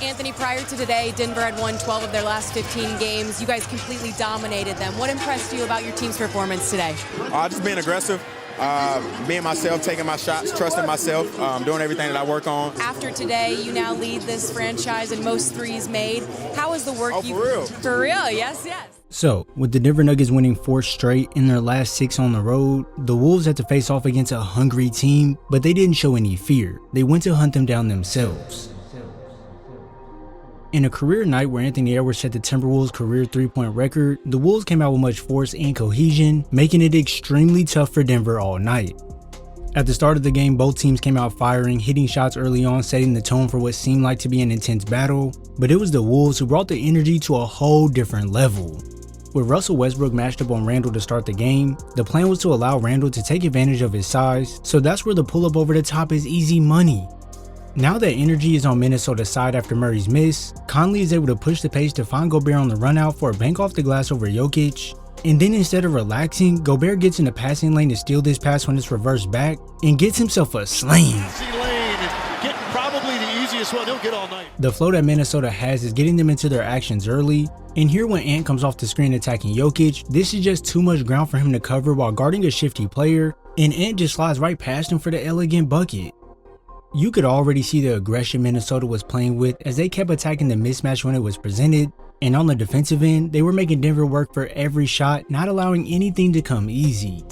Anthony, prior to today, Denver had won 12 of their last 15 games. You guys completely dominated them. What impressed you about your team's performance today? Just being aggressive, being myself, taking my shots, trusting myself, doing everything that I work on. After today, you now lead this franchise in most threes made. How is the work for real? For real, yes. So, with the Denver Nuggets winning 4 straight in their last 6 on the road, the Wolves had to face off against a hungry team, but they didn't show any fear. They went to hunt them down themselves. In a career night where Anthony Edwards set the Timberwolves' career 3-point record, the Wolves came out with much force and cohesion, making it extremely tough for Denver all night. At the start of the game, both teams came out firing, hitting shots early on, setting the tone for what seemed like to be an intense battle, but it was the Wolves who brought the energy to a whole different level. With Russell Westbrook matched up on Randle to start the game, the plan was to allow Randle to take advantage of his size, so that's where the pull-up over the top is easy money. Now that energy is on Minnesota's side after Murray's miss, Conley is able to push the pace to find Gobert on the run out for a bank off the glass over Jokic, and then instead of relaxing, Gobert gets in the passing lane to steal this pass when it's reversed back, and gets himself a slam. Probably the easiest one he'll get all night. The flow that Minnesota has is getting them into their actions early, and here when Ant comes off the screen attacking Jokic, this is just too much ground for him to cover while guarding a shifty player, and Ant just slides right past him for the elegant bucket. You could already see the aggression Minnesota was playing with as they kept attacking the mismatch when it was presented, and on the defensive end, they were making Denver work for every shot, not allowing anything to come easy.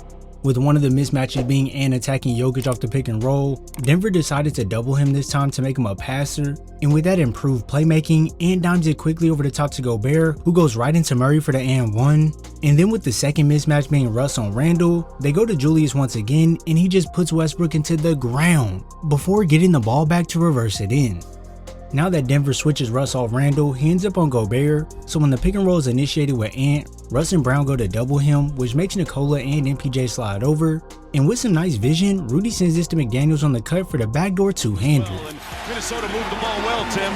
With one of the mismatches being Ant attacking Jokic off the pick and roll, Denver decided to double him this time to make him a passer, and with that improved playmaking, Ant dimes it quickly over the top to Gobert, who goes right into Murray for the and one, and then with the second mismatch being Russ on Randle, they go to Julius once again, and he just puts Westbrook into the ground, before getting the ball back to reverse it in. Now that Denver switches Russ off Randle, he ends up on Gobert, so when the pick and roll is initiated with Ant, Russ and Brown go to double him, which makes Nikola and MPJ slide over, and with some nice vision, Rudy sends this to McDaniels on the cut for the backdoor two-hander. Minnesota moved the ball well, Tim.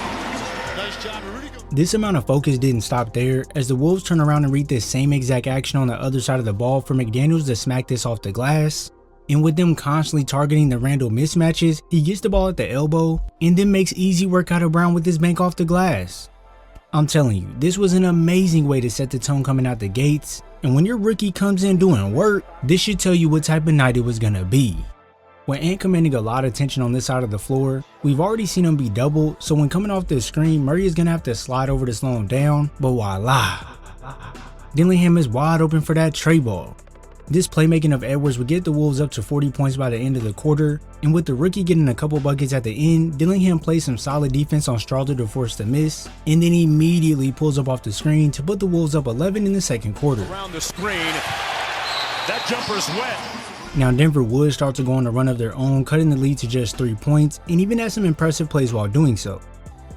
Nice job, Rudy. This amount of focus didn't stop there, as the Wolves turn around and read this same exact action on the other side of the ball for McDaniels to smack this off the glass. And with them constantly targeting the Randle mismatches, he gets the ball at the elbow and then makes easy work out of Brown with his bank off the glass. I'm telling you, this was an amazing way to set the tone coming out the gates, and when your rookie comes in doing work, this should tell you what type of night it was gonna be. With Ant commanding a lot of attention on this side of the floor, we've already seen him be doubled, so when coming off the screen, Murray is gonna have to slide over to slow him down, but voila! Dillingham is wide open for that tray ball. This playmaking of Edwards would get the Wolves up to 40 points by the end of the quarter, and with the rookie getting a couple buckets at the end, Dillingham plays some solid defense on Strawther to force the miss, and then immediately pulls up off the screen to put the Wolves up 11 in the second quarter. Around the screen, that jumper's wet. Now Denver would start to go on a run of their own, cutting the lead to just 3 points, and even had some impressive plays while doing so.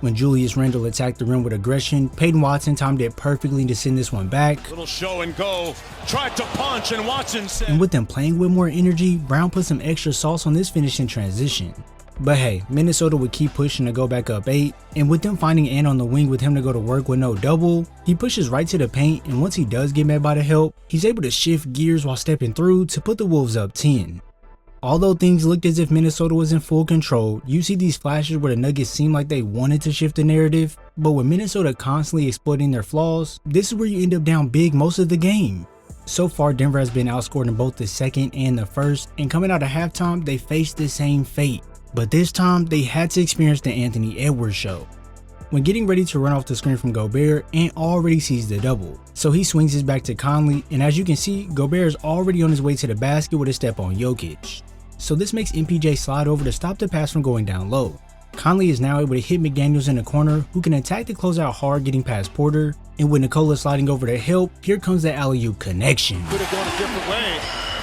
When Julius Randle attacked the rim with aggression, Peyton Watson timed it perfectly to send this one back. Little show and go, tried to punch, and Watson said. And with them playing with more energy, Brown put some extra sauce on this finish in transition. But hey, Minnesota would keep pushing to go back up 8, and with them finding Ant on the wing with him to go to work with no double, he pushes right to the paint, and once he does get met by the help, he's able to shift gears while stepping through to put the Wolves up 10. Although things looked as if Minnesota was in full control, you see these flashes where the Nuggets seem like they wanted to shift the narrative, but with Minnesota constantly exploiting their flaws, this is where you end up down big most of the game. So far, Denver has been outscored in both the second and the first, and coming out of halftime, they faced the same fate. But this time, they had to experience the Anthony Edwards show. When getting ready to run off the screen from Gobert, Ant already sees the double, so he swings his back to Conley, and as you can see, Gobert is already on his way to the basket with a step on Jokic. So this makes MPJ slide over to stop the pass from going down low. Conley is now able to hit McDaniels in the corner, who can attack the closeout hard getting past Porter, and with Nikola sliding over to help, here comes the alley-oop connection. Could have gone a different way.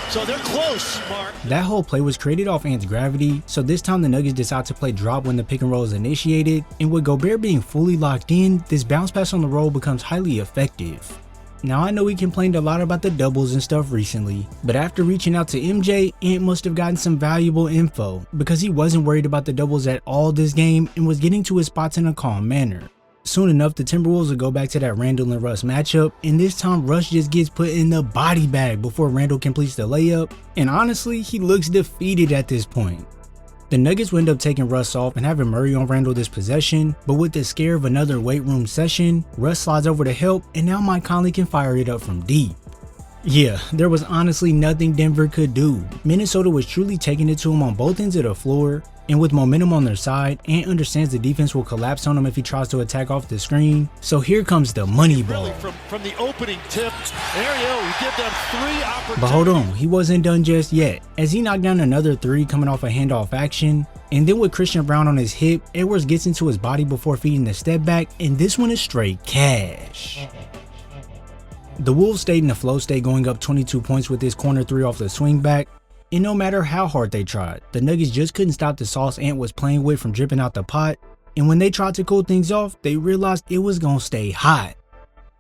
So they're close, Mark. That whole play was created off Ant's gravity, so this time the Nuggets decide to play drop when the pick and roll is initiated, and with Gobert being fully locked in, this bounce pass on the roll becomes highly effective. Now I know we complained a lot about the doubles and stuff recently, but after reaching out to MJ, Ant must have gotten some valuable info, because he wasn't worried about the doubles at all this game and was getting to his spots in a calm manner. Soon enough, the Timberwolves will go back to that Randle and Russ matchup, and this time Russ just gets put in the body bag before Randle completes the layup, and honestly, he looks defeated at this point. The Nuggets will end up taking Russ off and having Murray on Randle this possession, but with the scare of another weight room session, Russ slides over to help, and now Mike Conley can fire it up from deep. Yeah, there was honestly nothing Denver could do. Minnesota was truly taking it to him on both ends of the floor, and with momentum on their side, Ant understands the defense will collapse on him if he tries to attack off the screen. So here comes the money ball. Really from the opening tip, there you go, we give them 3 opportunities. But hold on, he wasn't done just yet, as he knocked down another 3 coming off a handoff action. And then with Christian Brown on his hip, Edwards gets into his body before feeding the step back, and this one is straight cash. The Wolves stayed in the flow state, going up 22 points with this corner 3 off the swing back. And no matter how hard they tried, the Nuggets just couldn't stop the sauce Ant was playing with from dripping out the pot. And when they tried to cool things off, they realized it was gonna stay hot.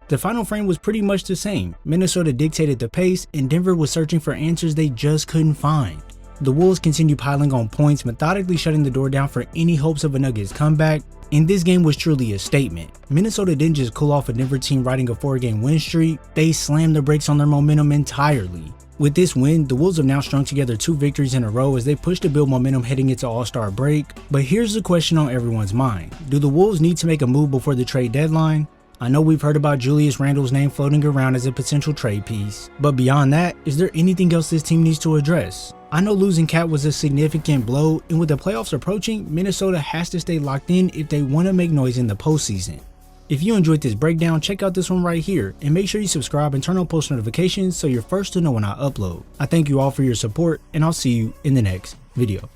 The final frame was pretty much the same. Minnesota dictated the pace, and Denver was searching for answers they just couldn't find. The Wolves continued piling on points, methodically shutting the door down for any hopes of a Nuggets comeback, and this game was truly a statement. Minnesota didn't just cool off a Denver team riding a 4-game win streak, they slammed the brakes on their momentum entirely. With this win, the Wolves have now strung together 2 victories in a row as they push to build momentum heading into All-Star break. But here's the question on everyone's mind. Do the Wolves need to make a move before the trade deadline? I know we've heard about Julius Randle's name floating around as a potential trade piece, but beyond that, is there anything else this team needs to address? I know losing Cat was a significant blow, and with the playoffs approaching, Minnesota has to stay locked in if they want to make noise in the postseason. If you enjoyed this breakdown, check out this one right here, and make sure you subscribe and turn on post notifications so you're first to know when I upload. I thank you all for your support, and I'll see you in the next video.